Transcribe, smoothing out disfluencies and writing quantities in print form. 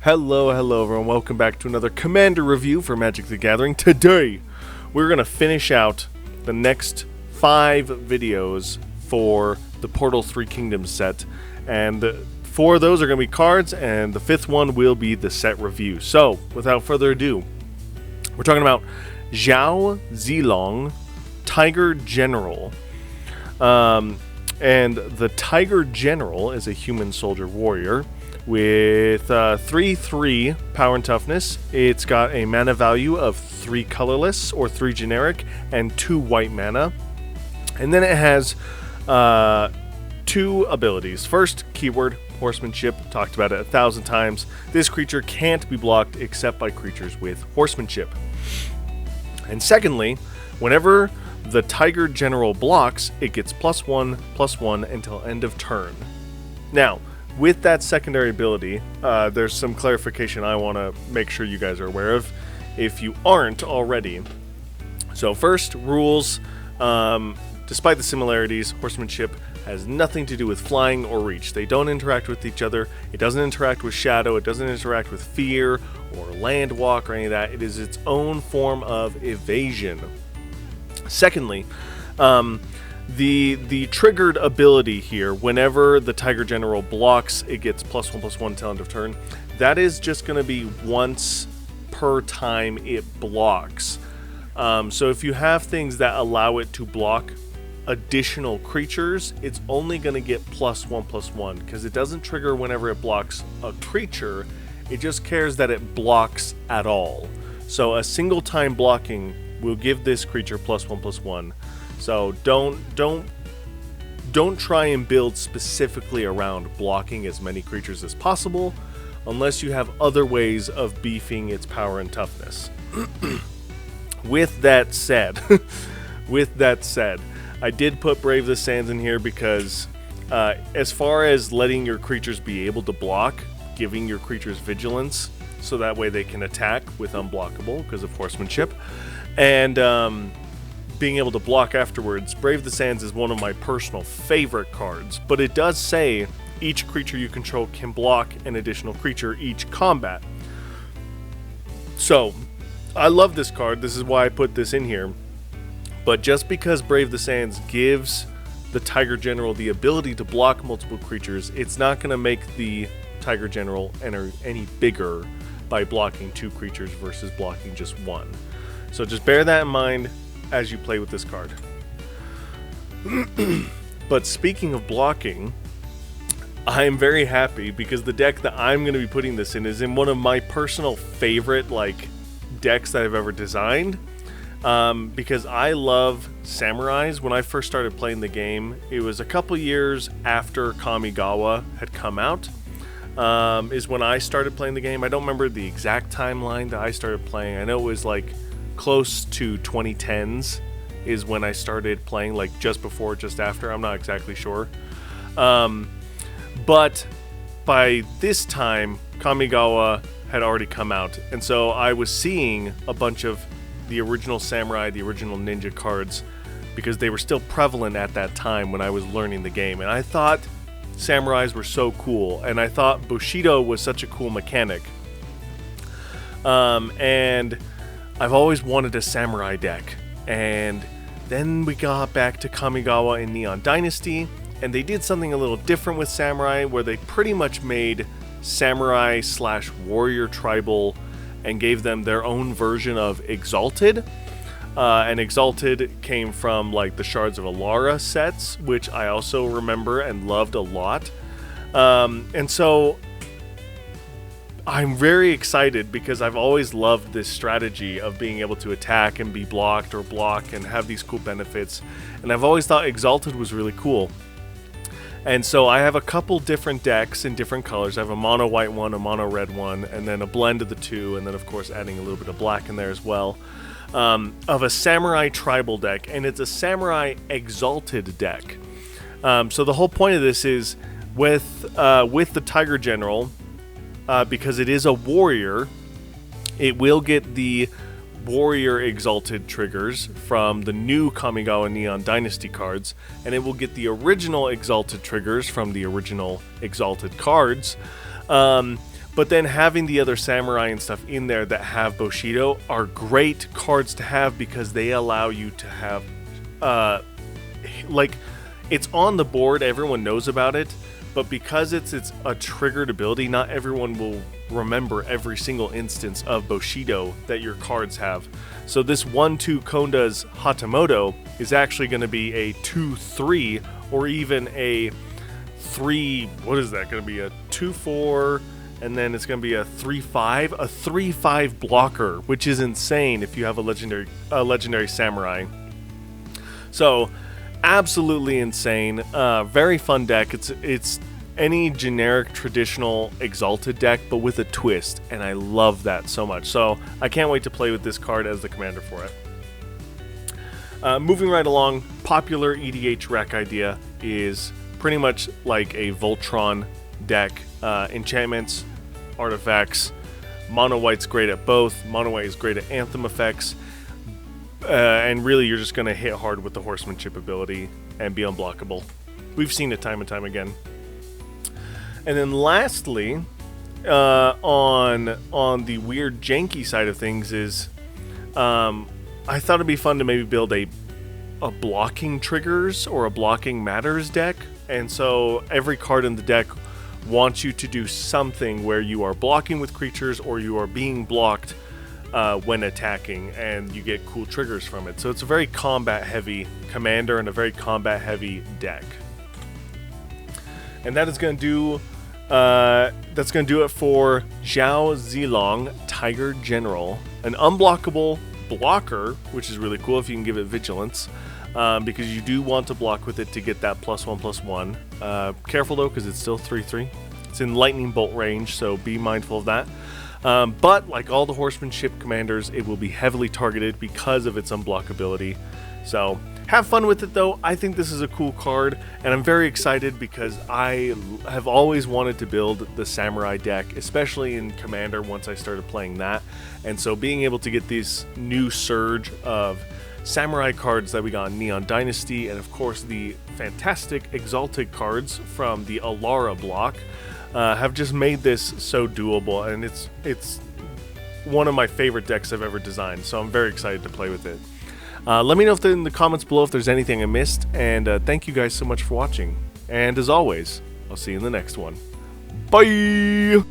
Hello everyone, welcome back to another Commander review for Magic the Gathering. Today, we're going to finish out the next 5 videos for the Portal 3 Kingdoms set. And 4 of those are going to be cards, and the 5th one will be the set review. So, without further ado, we're talking about Zhao Zilong, Tiger General. And the Tiger General is a human soldier warrior with 3/3 power and toughness. It's got a mana value of 3 colorless or 3 generic and 2 white mana. And then it has 2 abilities. First, keyword horsemanship. Talked about it 1,000 times. This creature can't be blocked except by creatures with horsemanship. And secondly, whenever the Tiger General blocks, it gets +1/+1 until end of turn. Now, with that secondary ability, there's some clarification I want to make sure you guys are aware of if you aren't already. So first, rules. Despite the similarities, horsemanship has nothing to do with flying or reach. They don't interact with each other. It doesn't interact with shadow. It doesn't interact with fear or land walk or any of that. It is its own form of evasion. Secondly, the triggered ability here, whenever the Tiger General blocks, it gets +1/+1 till end of turn. That is just going to be once per time it blocks. So if you have things that allow it to block additional creatures, it's only going to get +1/+1 because it doesn't trigger whenever it blocks a creature. It just cares that it blocks at all. So a single time blocking will give this creature +1/+1. So don't try and build specifically around blocking as many creatures as possible unless you have other ways of beefing its power and toughness. With that said, I did put Brave the Sands in here because as far as letting your creatures be able to block, giving your creatures vigilance so that way they can attack with unblockable because of horsemanship, and being able to block afterwards, Brave the Sands is one of my personal favorite cards, but it does say each creature you control can block an additional creature each combat. So, I love this card, this is why I put this in here, but just because Brave the Sands gives the Tiger General the ability to block multiple creatures, it's not going to make the Tiger General any bigger by blocking 2 creatures versus blocking just 1. So just bear that in mind as you play with this card. But speaking of blocking, I am very happy because the deck that I'm going to be putting this in is in one of my personal favorite decks that I've ever designed, because I love samurais. When I first started playing the game, it was a couple years after Kamigawa had come out, is when I started playing the game. I don't remember the exact timeline that I started playing. I know it was close to 2010s is when I started playing, just before, just after, I'm not exactly sure. But by this time, Kamigawa had already come out, and so I was seeing a bunch of the original samurai, the original ninja cards, because they were still prevalent at that time when I was learning the game, and I thought samurais were so cool, and I thought Bushido was such a cool mechanic. And I've always wanted a samurai deck, and then we got back to Kamigawa in Neon Dynasty, and they did something a little different with samurai, where they pretty much made samurai / warrior tribal and gave them their own version of Exalted. And Exalted came from the Shards of Alara sets, which I also remember and loved a lot. And so I'm very excited because I've always loved this strategy of being able to attack and be blocked or block and have these cool benefits. And I've always thought Exalted was really cool. And so I have a couple different decks in different colors. I have a mono white one, a mono red one, and then a blend of the two, and then of course adding a little bit of black in there as well, of a samurai tribal deck, and it's a samurai exalted deck. So the whole point of this is with the Tiger General, because it is a warrior, it will get the Warrior Exalted triggers from the new Kamigawa Neon Dynasty cards, and it will get the original Exalted triggers from the original Exalted cards. But then having the other samurai and stuff in there that have Bushido are great cards to have because they allow you to have, like, it's on the board, everyone knows about it, but because it's a triggered ability, not everyone will remember every single instance of Bushido that your cards have. So this 1/2 Konda's Hatamoto is actually going to be a 2/3 or even a 3, what is that going to be, a 2/4, and then it's going to be a 3/5, a 3/5 blocker, which is insane if you have a legendary samurai. So absolutely insane. Very fun deck. It's any generic traditional Exalted deck, but with a twist, and I love that so much. So I can't wait to play with this card as the commander for it. Moving right along, popular EDH rec idea is pretty much like a Voltron deck. Enchantments, artifacts. Mono white's great at both. Mono white is great at anthem effects. And really, you're just going to hit hard with the horsemanship ability and be unblockable. We've seen it time and time again. And then lastly, on the weird janky side of things is, I thought it'd be fun to maybe build a blocking triggers or a blocking matters deck. And so every card in the deck wants you to do something where you are blocking with creatures or you are being blocked when attacking, and you get cool triggers from it. So it's a very combat heavy commander and a very combat heavy deck. And that is going to do it for Zhao Zilong Tiger General, an unblockable blocker, which is really cool if you can give it vigilance, because you do want to block with it to get that +1/+1. Careful though, because it's still 3/3. It's in lightning bolt range, so be mindful of that. But like all the horsemanship commanders, it will be heavily targeted because of its unblockability. So have fun with it though. I think this is a cool card, and I'm very excited because I have always wanted to build the samurai deck, especially in Commander once I started playing that. And so being able to get this new surge of samurai cards that we got in Neon Dynasty, and of course the fantastic Exalted cards from the Alara block, have just made this so doable, and it's one of my favorite decks I've ever designed, so I'm very excited to play with it. Let me know in the comments below if there's anything I missed, and thank you guys so much for watching. And as always, I'll see you in the next one. Bye!